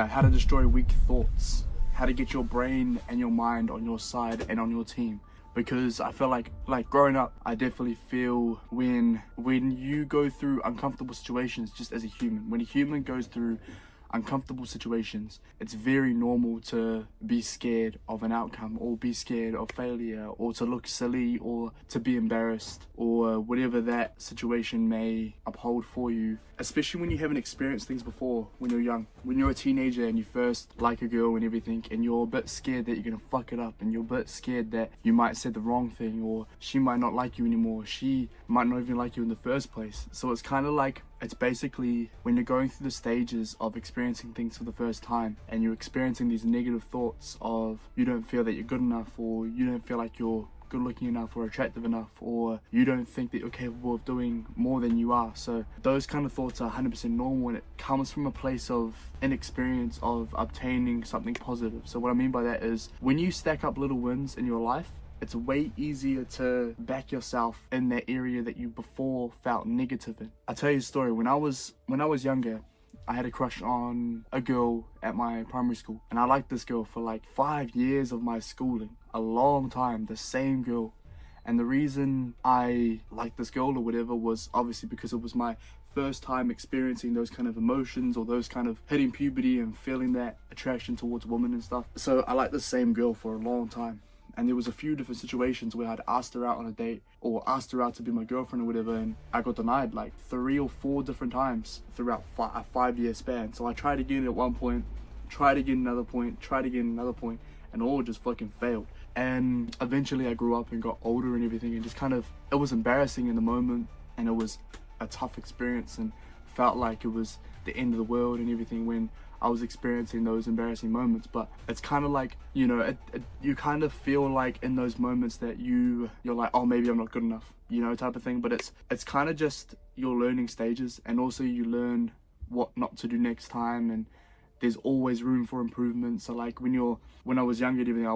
how to destroy weak thoughts, how to get your brain and your mind on your side and on your team. Because I feel like growing up, I definitely feel when you go through uncomfortable situations, just as a human, when a human goes through uncomfortable situations, it's very normal to be scared of an outcome, or be scared of failure, or to look silly, or to be embarrassed, or whatever that situation may uphold for you. Especially when you haven't experienced things before when you're young. When you're a teenager and you first like a girl and everything, and you're a bit scared that you're gonna fuck it up, and you're a bit scared that you might say the wrong thing, or she might not like you anymore, she might not even like you in the first place. So it's kind of like, it's basically when you're going through the stages of experiencing things for the first time, and you're experiencing these negative thoughts of you don't feel that you're good enough, or you don't feel like you're good looking enough or attractive enough, or you don't think that you're capable of doing more than you are. So those kind of thoughts are 100% normal, and it comes from a place of inexperience of obtaining something positive. So what I mean by that is, when you stack up little wins in your life, it's way easier to back yourself in that area that you before felt negative in. I'll tell you a story. When I was younger, I had a crush on a girl at my primary school, and I liked this girl for like 5 years of my schooling, a long time, the same girl. And the reason I liked this girl or whatever was obviously because it was my first time experiencing those kind of emotions, or those kind of hitting puberty and feeling that attraction towards women and stuff. So I liked the same girl for a long time. And there was a few different situations where I'd asked her out on a date, or asked her out to be my girlfriend or whatever, and I got denied like 3 or 4 different times throughout a 5-year span. So I tried again at one point, tried again another point, tried again another point, and all just fucking failed. And eventually I grew up and got older and everything, and just kind of, it was embarrassing in the moment, and it was a tough experience, and felt like it was the end of the world and everything when I was experiencing those embarrassing moments. But it's kind of like, you know, you kind of feel like in those moments that you're like, oh, maybe I'm not good enough, you know, type of thing. But it's kind of just your learning stages, and also you learn what not to do next time, and there's always room for improvement. So like when I was younger and everything, I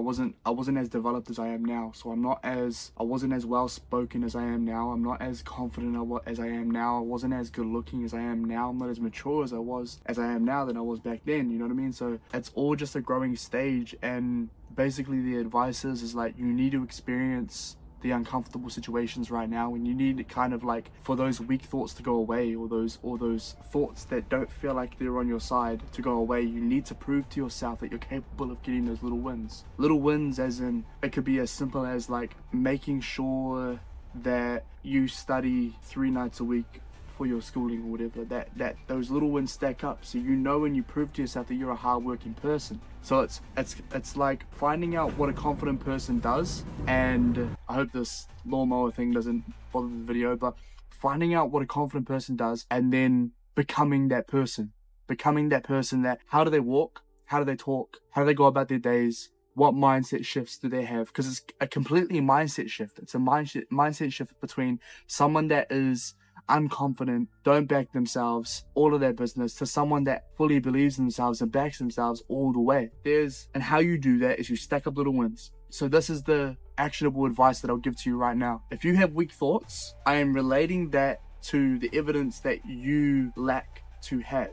wasn't as developed as I am now. So I wasn't as well spoken as I am now. I'm not as confident as I am now. I wasn't as good looking as I am now. I'm not as mature as I am now than I was back then, you know what I mean? So it's all just a growing stage, and basically the advice is like, you need to experience the uncomfortable situations right now, and you need to kind of like, for those weak thoughts to go away, or those thoughts that don't feel like they're on your side to go away. You need to prove to yourself that you're capable of getting those little wins, as in, it could be as simple as like making sure that you study 3 nights a week for your schooling or whatever. That those little wins stack up, so you know, and you prove to yourself that you're a hardworking person. So it's like finding out what a confident person does, and I hope this lawnmower thing doesn't bother the video, but finding out what a confident person does, and then becoming that person that, how do they walk, how do they talk, how do they go about their days, what mindset shifts do they have? Because it's a completely mindset shift. It's a mindset shift between someone that is unconfident, don't back themselves, all of their business, to someone that fully believes in themselves and backs themselves all the way. And how you do that is you stack up little wins. So this is the actionable advice that I'll give to you right now. If you have weak thoughts, I am relating that to the evidence that you lack to have.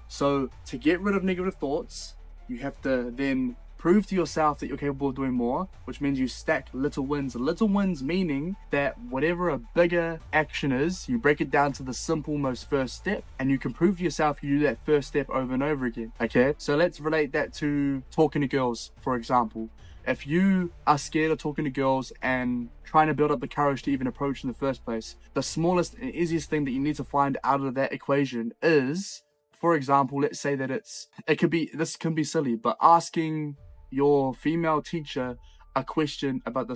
So to get rid of negative thoughts, you have to then prove to yourself that you're capable of doing more, which means you stack little wins. Little wins meaning that whatever a bigger action is, you break it down to the simple, most first step, and you can prove to yourself you do that first step over and over again. Okay, so let's relate that to talking to girls, for example. If you are scared of talking to girls and trying to build up the courage to even approach in the first place, the smallest and easiest thing that you need to find out of that equation is, for example, let's say that this can be silly, but asking your female teacher a question about the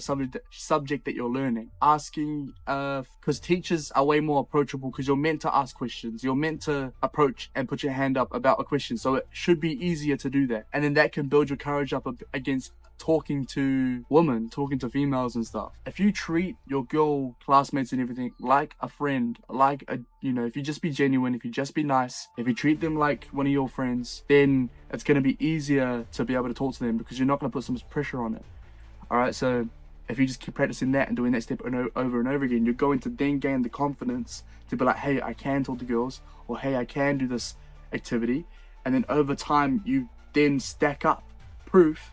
subject that you're learning. Asking, because teachers are way more approachable, because you're meant to ask questions. You're meant to approach and put your hand up about a question. So it should be easier to do that. And then that can build your courage up against talking to women, talking to females and stuff. If you treat your girl classmates and everything like a friend, if you just be genuine, if you just be nice, if you treat them like one of your friends, then it's going to be easier to be able to talk to them, because you're not going to put so much pressure on it. Alright, so if you just keep practicing that and doing that step over and over again, you're going to then gain the confidence to be like, hey, I can talk to girls, or hey, I can do this activity. And then over time, you then stack up proof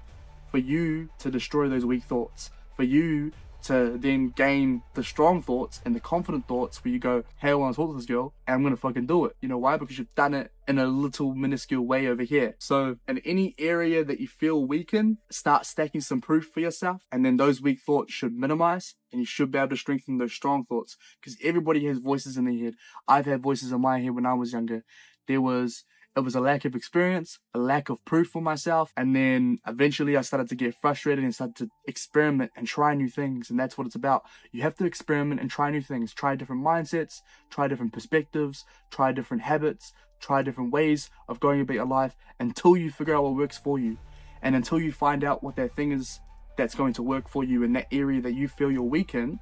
for you to destroy those weak thoughts, for you to then gain the strong thoughts and the confident thoughts where you go, hey, I want to talk to this girl and I'm going to fucking do it. You know why? Because you've done it in a little minuscule way over here. So in any area that you feel weak in, start stacking some proof for yourself, and then those weak thoughts should minimize and you should be able to strengthen those strong thoughts, because everybody has voices in their head. I've had voices in my head when I was younger. It was a lack of experience, a lack of proof for myself. And then eventually I started to get frustrated and started to experiment and try new things. And that's what it's about. You have to experiment and try new things. Try different mindsets, try different perspectives, try different habits, try different ways of going about your life until you figure out what works for you. And until you find out what that thing is that's going to work for you in that area that you feel you're weak in,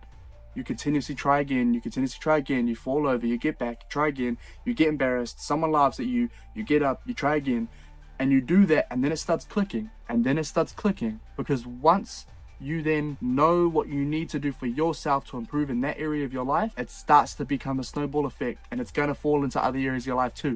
you continuously try again, you fall over, you get back, you try again, you get embarrassed, someone laughs at you, you get up, you try again, and you do that, and then it starts clicking, because once you then know what you need to do for yourself to improve in that area of your life, it starts to become a snowball effect, and it's going to fall into other areas of your life too.